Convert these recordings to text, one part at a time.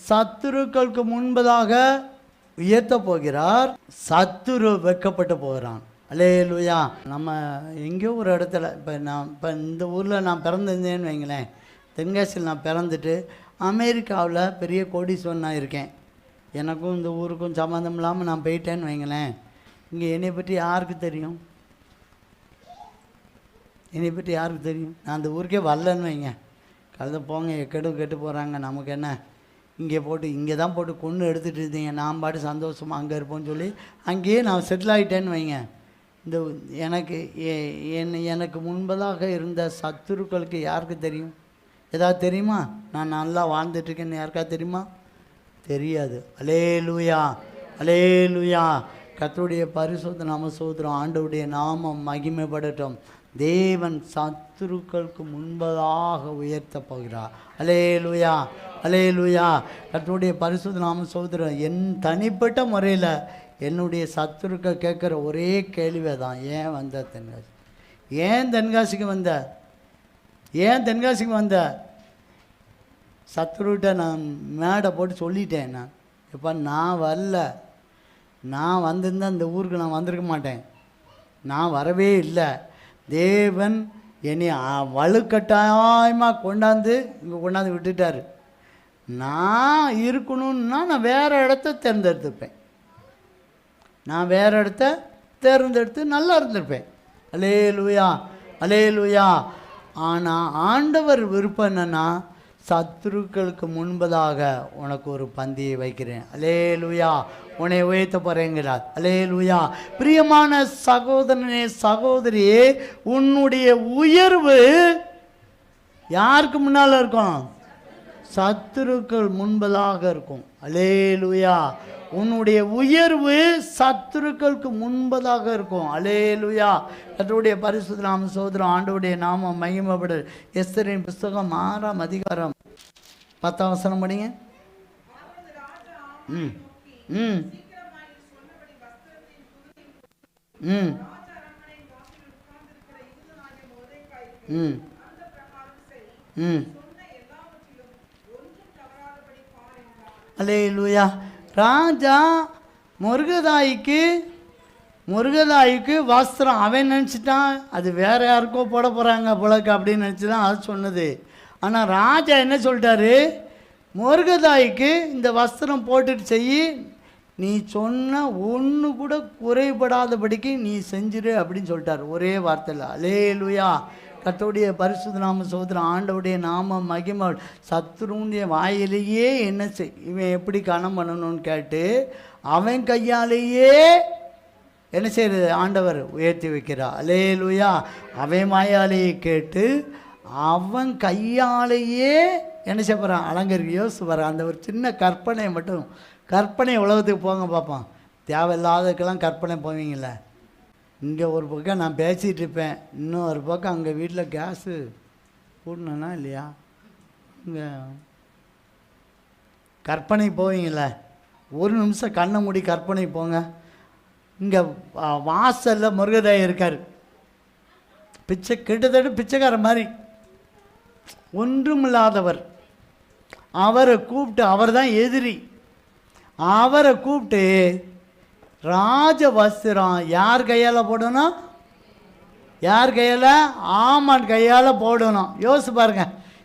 சத்துருக்களுக்கு முன்பதாக உயர்த்த போகிறார், சத்துரு வெட்கப்பட்டு போகிறான். அல்லேலூயா. நம்ம எங்கேயோ ஒரு இடத்துல இப்போ இந்த ஊரில் நான் பிறந்திருந்தேன்னு வைங்களேன், தென்காசியில் நான் பிறந்துட்டு அமெரிக்காவில் பெரிய கோடீஸ்வரனாக இருக்கேன். எனக்கும் இந்த ஊருக்கும் சம்மந்தம் இல்லாமல் நான் போயிட்டேன்னு வைங்களேன், இங்கே என்னை பற்றி யாருக்கு தெரியும்? என்னை பற்றி யாருக்கு தெரியும்? நான் அந்த ஊருக்கே வரலன்னு வைங்க, கலந்து போங்க கெட்டு போகிறாங்க, நமக்கு என்ன, இங்கே தான் போட்டு கொன்று எடுத்துகிட்டு இருந்தீங்க, நான் பாட்டு சந்தோஷமாக அங்கே இருப்போன்னு சொல்லி அங்கேயே நான் செட்டில் ஆகிட்டேன்னு வைங்க. இந்த எனக்கு முன்பதாக இருந்த சத்துருக்களுக்கு யாருக்கு தெரியும்? ஏதாவது தெரியுமா? நான் நல்லா வாழ்ந்துட்டுருக்கேன்னு யாருக்கா தெரியுமா? தெரியாது. அல்லேலூயா, அல்லேலூயா. கர்த்தருடைய பரிசுத்த நாம ஸ்தோத்திரம். ஆண்டவருடைய நாமம் மகிமைப்படட்டும். தேவன் சத்துருக்களுக்கு முன்பதாக உயர்த்த போகிறார். அல்லேலூயா, அல்லேலூயா. கர்த்தருடைய பரிசுத்த நாம ஸ்தோத்திரம். என் தனிப்பட்ட முறையில் என்னுடைய சத்துருக்கள் கேட்குற ஒரே கேள்வி தான், ஏன் வந்த தென்காசி? ஏன் தென்காசிக்கு வந்த? ஏன் தென்காசிக்கு வந்த? சத்துருக்கிட்ட நான் மேடை போட்டு சொல்லிட்டேன். நான் இப்போ நான் வரல, நான் வந்திருந்தால் இந்த ஊருக்கு நான் வந்திருக்க மாட்டேன், நான் வரவே இல்லை. தேவன் என்னை வலுக்கட்டாயமாக கொண்டாந்து இங்கே கொண்டாந்து விட்டுட்டார். நான் இருக்கணும்னா நான் வேறு இடத்த தேர்ந்தெடுத்துப்பேன், நான் வேறு இடத்த தேர்ந்தெடுத்து நல்லா இருந்திருப்பேன். அல்லேலூயா, அல்லேலூயா. ஆனால் ஆண்டவர் விருப்பம் என்னன்னா, சத்துருக்களுக்கு முன்பதாக உனக்கு ஒரு பந்தியை வைக்கிறேன். அல்லேலூயா. உன்னை உயர்த்த போகிறேங்கிறார். அல்லேலூயா. பிரியமான சகோதரனே சகோதரியே, உன்னுடைய உயர்வு யாருக்கு முன்னால் இருக்கும்? சத்துருக்கள் முன்பதாக இருக்கும். அல்லேலூயா. உன்னுடைய உயர்வு சத்துருக்களுக்கு முன்பதாக இருக்கும். அல்லேலூயா. கர்த்தருடைய பரிசுத்த நாம ஸ்தோத்திரம். ஆண்டவருடைய நாமம் மகிமைப்படு. எஸ்தரின் புஸ்தகம் 6ஆம் அதிகாரம் 10ஆம் வசனம் படிங்க. ம் ம் ம் ம் ம். அல்லேலூயா. ராஜா முருகதாய்க்கு வஸ்திரம் அவன் நினச்சிட்டான் அது வேற யாருக்கோ போட போகிறாங்க போலக்கு அப்படின்னு நினச்சி தான் அது சொன்னது. ஆனால் ராஜா என்ன சொல்லிட்டாரு? முருகதாய்க்கு இந்த வஸ்திரம் போட்டுட்டு செய், நீ சொன்ன ஒன்று கூட குறைபடாதபடிக்கு நீ செஞ்சிரு அப்படின்னு சொல்லிட்டார் ஒரே வார்த்தையில். அல்லேலூயா. கர்த்தருடைய பரிசுத்த நாம ஸ்தோத்திரம். ஆண்டவருடைய நாம மகிமை. சத்துருடைய வாயிலேயே என்ன இவன் எப்படி கணம் பண்ணணும்னு கேட்டு அவன் கையாலேயே என்ன செய்யறது? ஆண்டவர் உயர்த்தி வைக்கிறார். அல்லேலூயா. அவன் வாயாலேயே கேட்டு அவன் கையாலேயே என்ன செய்ய போகிறான்? அலங்கரிக்க யோசிச்சு வர. அந்த ஒரு சின்ன கற்பனை மட்டும், கற்பனை உலகத்துக்கு போங்க பார்ப்போம். தேவையில்லாததுக்கெல்லாம் கற்பனை போவீங்கள. இங்கே ஒரு பக்கம் நான் பேசிகிட்டு இருப்பேன், இன்னொரு பக்கம் அங்கே வீட்டில் கேஸு கூடணுன்னா இல்லையா, இங்கே கற்பனை போவீங்கள. ஒரு நிமிஷம் கண்ணை மூடி கற்பனை போங்க. இங்கே வாசலில் முருகதாய் இருக்கார், கிட்டத்தட்ட பிச்சைக்கார மாதிரி, ஒன்றுமில்லாதவர். அவரை கூப்பிட்டு, அவர் தான் எதிரி, அவரை கூப்பிட்டு ராஜ வஸ்திரம் யார் கையால் போடணும்? யார் கையால்? ஆமான் கையால் போடணும். யோசிச்சு பாருங்க,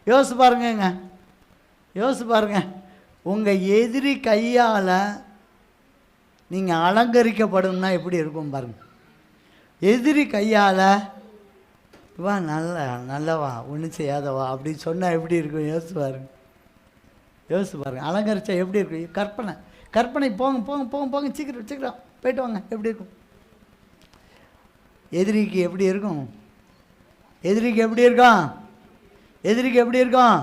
யோசிச்சு பாருங்கங்க, யோசிச்சு பாருங்க. உங்கள் எதிரி கையால் நீங்கள் அலங்கரிக்கப்படணும்னா எப்படி இருக்கும் பாருங்க. எதிரி கையால் வா நல்லவா ஒன்றும் செய்யாதவா அப்படின்னு சொன்னால் எப்படி இருக்கும்? யோசிச்சு பாருங்க, யோசிச்சு பாருங்க. அலங்கரிச்சா எப்படி இருக்கும்? கற்பனை போங்க சீக்கிரம் போயிட்டு வாங்க. எப்படி இருக்கும்? எதிரிக்கு எப்படி இருக்கும்? எதிரிக்கு எப்படி இருக்கும்?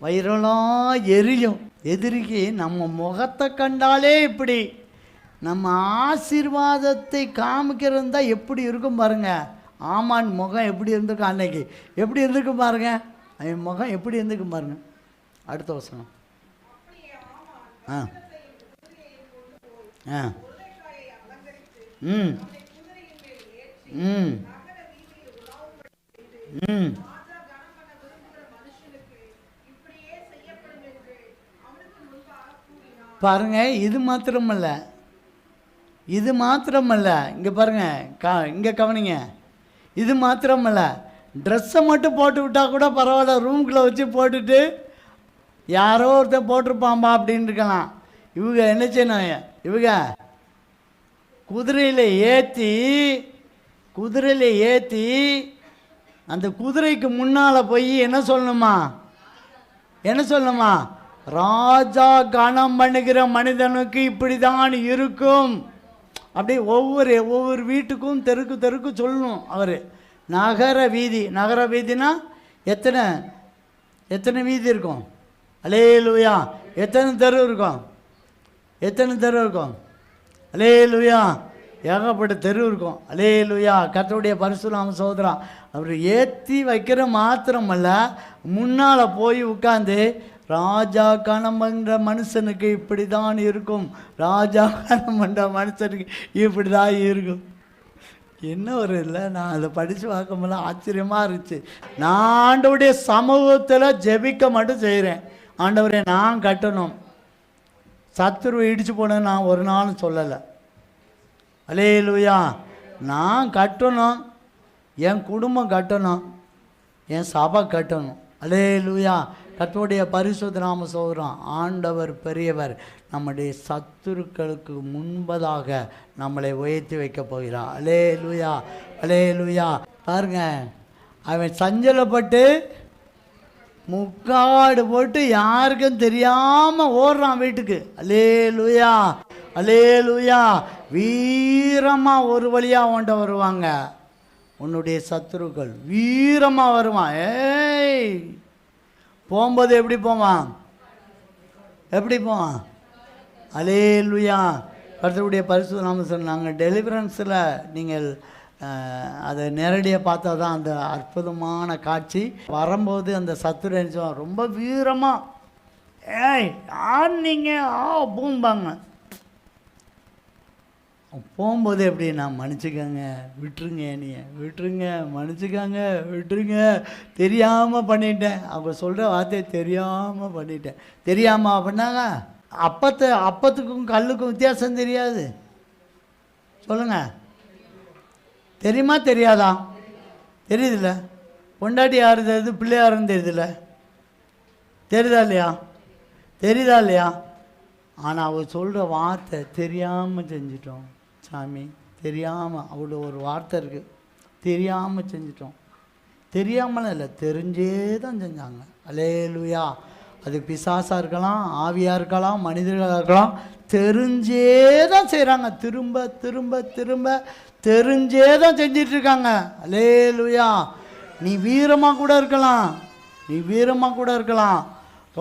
வயிறெல்லாம் எரியும். எதிரிக்கு நம்ம முகத்தை கண்டாலே இப்படி, நம்ம ஆசீர்வாதத்தை காமிக்கிறது தான் எப்படி இருக்கும் பாருங்க. ஆமான் முகம் எப்படி இருந்திருக்கும்? அன்னைக்கு எப்படி இருந்திருக்கும் பாருங்க. அவன் முகம் எப்படி இருந்திருக்கும் பாருங்க. அடுத்த வசனம். ஆ ஆ ம் ம் ம் பாருங்க, இது மாத்திரமல்ல, இது மாத்திரமல்ல, இங்கே பாருங்க, இங்கே கவனிங்க, இது மாத்திரமல்ல, ட்ரெஸ்ஸை மட்டும் போட்டு விட்டால் கூட பரவாயில்ல, ரூமுக்குள்ளே வச்சு போட்டுட்டு யாரோ ஒருத்தர் போட்டிருப்பாம்பா அப்படின்னு இருக்கலாம். இவங்க என்ன செய்யணும், இவங்க குதிரையில் ஏற்றி அந்த குதிரைக்கு முன்னால் போய் என்ன சொல்லணுமா, ராஜா கனம் பண்ணுகிற மனிதனுக்கு இப்படி தான் இருக்கும். அப்படி ஒவ்வொரு வீட்டுக்கும் தெருக்கு சொல்லணும். அவர் நகர வீதினா எத்தனை வீதி இருக்கும்? அல்லேலூயா. எத்தனை தெரு இருக்கும்? அல்லேலூயா. ஏகப்பட்ட தெரு இருக்கும். அல்லேலூயா. கர்த்தருடைய பரிசுத்த நாம சகோதரன். அவர் ஏற்றி வைக்கிற மாத்திரமல்ல, முன்னால் போய் உட்காந்து ராஜா கனம் பண்ணுற மனுஷனுக்கு இப்படி தான் இருக்கும், ராஜா கனம் பண்ணுற மனுஷனுக்கு இப்படி தான் இருக்கும். என்ன ஒரு இல்லை, நான் அதை படித்து பார்க்கும்போது ஆச்சரியமாக இருந்துச்சு. நான் ஆண்டவருடைய சமூகத்தில் ஜெபிக்க மட்டும் செய்கிறேன். ஆண்டவரே நான் கட்டணும், சத்துருவை இடித்து போனேன்னு நான் ஒரு நாளும் சொல்லலை. அல்லேலூயா. நான் கட்டணும், என் குடும்பம் கட்டணும், என் சபை கட்டணும். அல்லேலூயா. கர்த்தருடைய பரிசுத்த நாம சகோதரன். ஆண்டவர் பெரியவர். நம்முடைய சத்துருக்களுக்கு முன்பதாக நம்மளை உயர்த்தி வைக்க போகிறான். அல்லேலூயா. அல்லேலூயா. பாருங்க, அவன் சஞ்சலப்பட்டு முக்காடு போட்டு யாருக்கும் தெரியாமல் ஓடுறான் வீட்டுக்கு. அல்லேலூயா. அல்லேலூயா. வீரமாக ஒரு வழியாக ஓண்ட வருவாங்க உன்னுடைய சத்துருக்கள், வீரமாக வருவான். ஏய், போகும்போது எப்படி போவான்? அல்லேலூயா. கர்த்தருடைய பரிசுத்த நாமம் சொன்னாங்க. டெலிவரன்ஸில் நீங்கள் அதை நேரடியாக பார்த்தா தான் அந்த அற்புதமான காட்சி. வரும்போது அந்த சத்துரு ரொம்ப வீரமாக, ஏய் யார் நீங்கள் பூம்பாங்க. போகும்போது எப்படி, நான் மன்னிச்சுக்கங்க, விட்டுருங்க, விட்டுருங்க, மன்னிச்சுக்காங்க, விட்டுருங்க, தெரியாமல் பண்ணிட்டேன். அவங்க சொல்கிற வார்த்தையை தெரியாமல் பண்ணிட்டேன். தெரியாமல் அப்படின்னாங்க, அப்பத்துக்கும் கல்லுக்கும் வித்தியாசம் தெரியாது. சொல்லுங்கள், தெரியுமா தெரியாதா? தெரியுதுல்ல. பொண்டாட்டி யாரு தெரியுது, பிள்ளை யாருன்னு தெரியுதுல்ல. தெரியுதா இல்லையா? ஆனால் அவர் சொல்கிற வார்த்தை தெரியாமல் செஞ்சிட்டோம் சாமி, தெரியாமல். அவ்வளோ ஒரு வார்த்தை இருக்குது, தெரியாமல் செஞ்சிட்டோம். தெரியாமல் இல்லை, தெரிஞ்சே தான் செஞ்சாங்க. அல்லேலூயா. அது பிசாசாக இருக்கலாம், ஆவியாக இருக்கலாம், மனிதர்களாக இருக்கலாம், தெரிஞ்சே தான் செய்கிறாங்க. திரும்ப தெரிஞ்சே தான் செஞ்சிட்ருக்காங்க. அல்லேலூயா. நீ வீரமாக கூட இருக்கலாம்,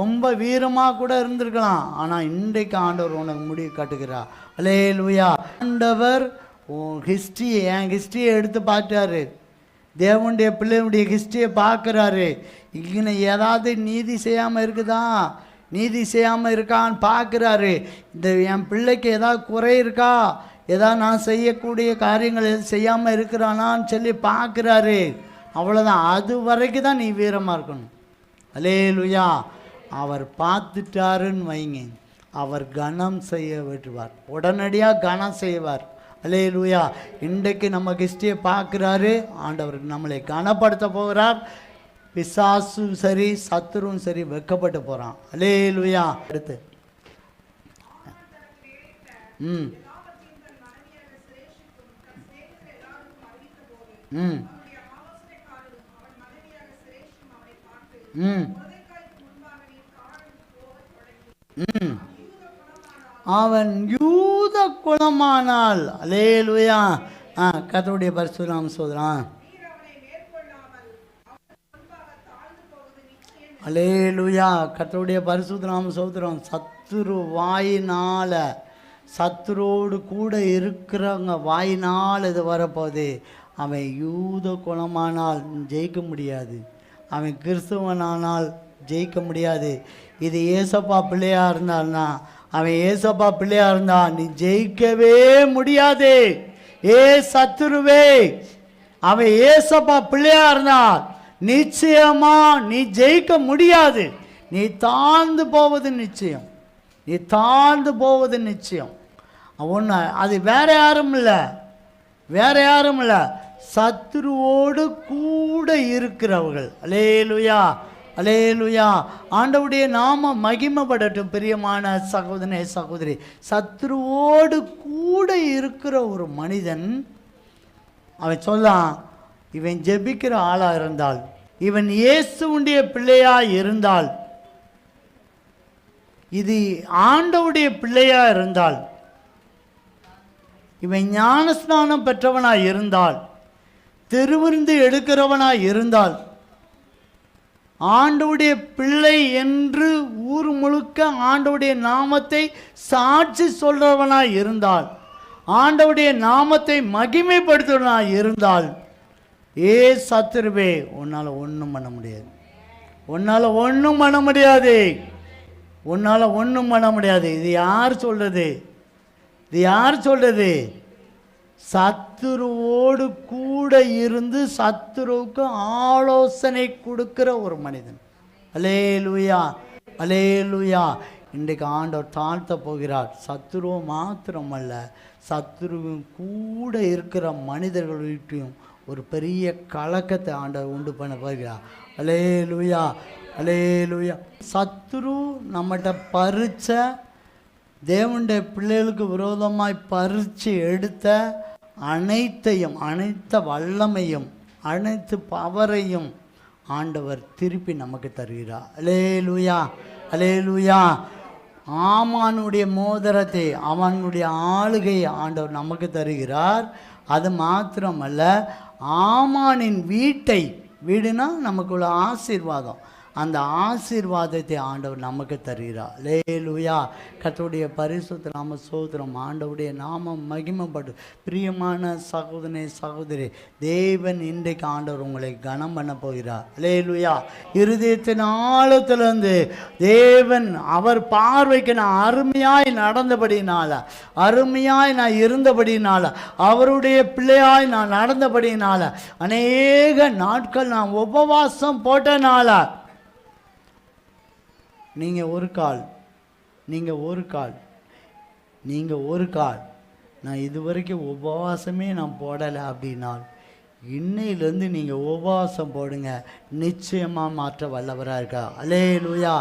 ரொம்ப வீரமாக கூட இருந்திருக்கலாம். ஆனால் இன்றைக்கு ஆண்டவர் உனக்கு முடிவு காட்டுகிறார். அல்லேலூயா. ஆண்டவர் என் ஹிஸ்ட்ரியை எடுத்து பார்த்தாரு. தேவனுடைய பிள்ளையுடைய ஹிஸ்ட்ரியை பார்க்குறாரு. இங்கே ஏதாவது நீதி செய்யாமல் இருக்கான்னு பார்க்குறாரு. இந்த என் பிள்ளைக்கு ஏதாவது குறை இருக்கா, ஏதாவது நான் செய்யக்கூடிய காரியங்கள் எதுவும் செய்யாமல் இருக்கிறானான்னு சொல்லி பார்க்குறாரு. அவ்வளோதான். அது வரைக்கும் தான் நீ வீரமாக இருக்கணும். அல்லேலூயா. அவர் பார்த்துட்டாருன்னு வைங்க, அவர் கனம் செய்ய விட்டுவார், உடனடியாக கனம் செய்வார். அல்லேலூயா. இன்றைக்கு நம்ம ஹிஸ்ட்ரியை பார்க்குறாரு ஆண்டவர், நம்மளை கனப்படுத்த போகிறார். பிசாசும் சரி சத்துரும் சரி வெக்கப்பட்டு போகிறான். அல்லேலூயா. அடுத்து அவன் யூத குலமானால். அல்லேலூயா. கர்த்தருடைய பரிசுத்த நாமம் சொல்றான். அல்லேலூயா. கர்த்தருடைய பரிசுத்த நாமம் சொல்றோம். சத்துரு வாயினால், சத்துரோடு கூட இருக்கிறவங்க வாயினால் இது வரப்போகுது. அவன் யூத குலமானால் ஜெயிக்க முடியாது, அவன் கிறிஸ்துவனானால் ஜெயிக்க முடியாது. இது ஏசப்பா பிள்ளையாக இருந்தான்னா, அவன் ஏசப்பா பிள்ளையாக இருந்தான், நீ ஜெயிக்கவே முடியாது. சத்துருவே, அவன் ஏசப்பா பிள்ளையாக இருந்தால் நிச்சயமா நீ ஜெயிக்க முடியாது. நீ தாழ்ந்து போவது நிச்சயம். நீ தாழ்ந்து போவது நிச்சயம். ஒன்று, அது வேற யாரும் இல்லை, வேற யாரும் இல்லை, சத்துருவோடு கூட இருக்கிறவர்கள். அல்லேலூயா, அல்லேலூயா. ஆண்டவருடைய நாம மகிமைப்படட்டும். பிரியமான சகோதரனே சகோதரி, சத்துருவோடு கூட இருக்கிற ஒரு மனிதன், அவன் சொல்லான், இவன் ஜெபிக்கிற ஆளாக இருந்தால், இவன் இயேசுவுடைய பிள்ளையாக இருந்தால், இது ஆண்டவருடைய பிள்ளையாக இருந்தால், இவன் ஞானஸ்நானம் பெற்றவனாக இருந்தால், திருவிருந்து எடுக்கிறவனாக இருந்தால், ஆண்டவருடைய பிள்ளை என்று ஊர் முழுக்க ஆண்டவருடைய நாமத்தை சாட்சி சொல்றவனாய் இருந்தால், ஆண்டவருடைய நாமத்தை மகிமைப்படுத்துவனாய் இருந்தால், ஏ சத்துருவே, உன்னால் ஒன்றும் பண்ண முடியாது, உன்னால் ஒன்றும் பண்ண முடியாது, உன்னால் ஒன்றும் பண்ண முடியாது. இது யார் சொல்றது? இது யார் சொல்றது? சத்துருவோடு கூட இருந்து சத்துருவுக்கு ஆலோசனை கொடுக்கிற ஒரு மனிதன். அல்லேலூயா, அல்லேலூயா. இன்றைக்கு ஆண்டவர் தாழ்த்த போகிறார். சத்துருவ மாத்திரமல்ல, சத்துருவும் கூட இருக்கிற மனிதர்களையும் ஒரு பெரிய கலக்கத்தை ஆண்டவர் உண்டு பண்ண போகிறார். அல்லேலூயா, அல்லேலூயா. சத்துரு நம்மகிட்ட பறிச்ச, தேவனுடைய பிள்ளைகளுக்கு விரோதமாய் பறித்து எடுத்த அனைத்தையும், அனைத்த வல்லமையும், அனைத்து பவரையும் ஆண்டவர் திருப்பி நமக்கு தருகிறார். அல்லேலூயா, அல்லேலூயா. ஆமானுடைய மோதிரத்தை, அவனுடைய ஆளுகையை ஆண்டவர் நமக்கு தருகிறார். அது மாத்திரமல்ல, ஆமானின் வீட்டை, வீடுனா நமக்குள்ள ஆசீர்வாதம், அந்த ஆசீர்வாதத்தை ஆண்டவர் நமக்கு தருகிறார். அல்லேலூயா. கர்த்தருடைய பரிசுத்த நாம ஸ்தோத்திரம். ஆண்டவருடைய நாமம் மகிமைப்படு. பிரியமான சகோதரனே சகோதரி, தேவன் இன்றைக்கு ஆண்டவர் உங்களை கனம் பண்ண போகிறார். அல்லேலூயா. இருதயத்தின் ஆழத்திலிருந்து தேவன் அவர் பார்வைக்கு நான் அருமையாய் நடந்தபடினால, அருமையாய் நான் இருந்தபடினால, அவருடைய பிள்ளையாய் நான் நடந்தபடினால, அநேக நாட்கள் நான் உபவாசம் போட்டனால, நீங்கள் ஒரு கால் நான் இதுவரைக்கும் உபவாசமே நான் போடலை அப்படின்னால், இன்னையிலேருந்து நீங்கள் உபவாசம் போடுங்க, நிச்சயமாக மாற்ற வல்லவராக இருக்கா. அல்லேலூயா.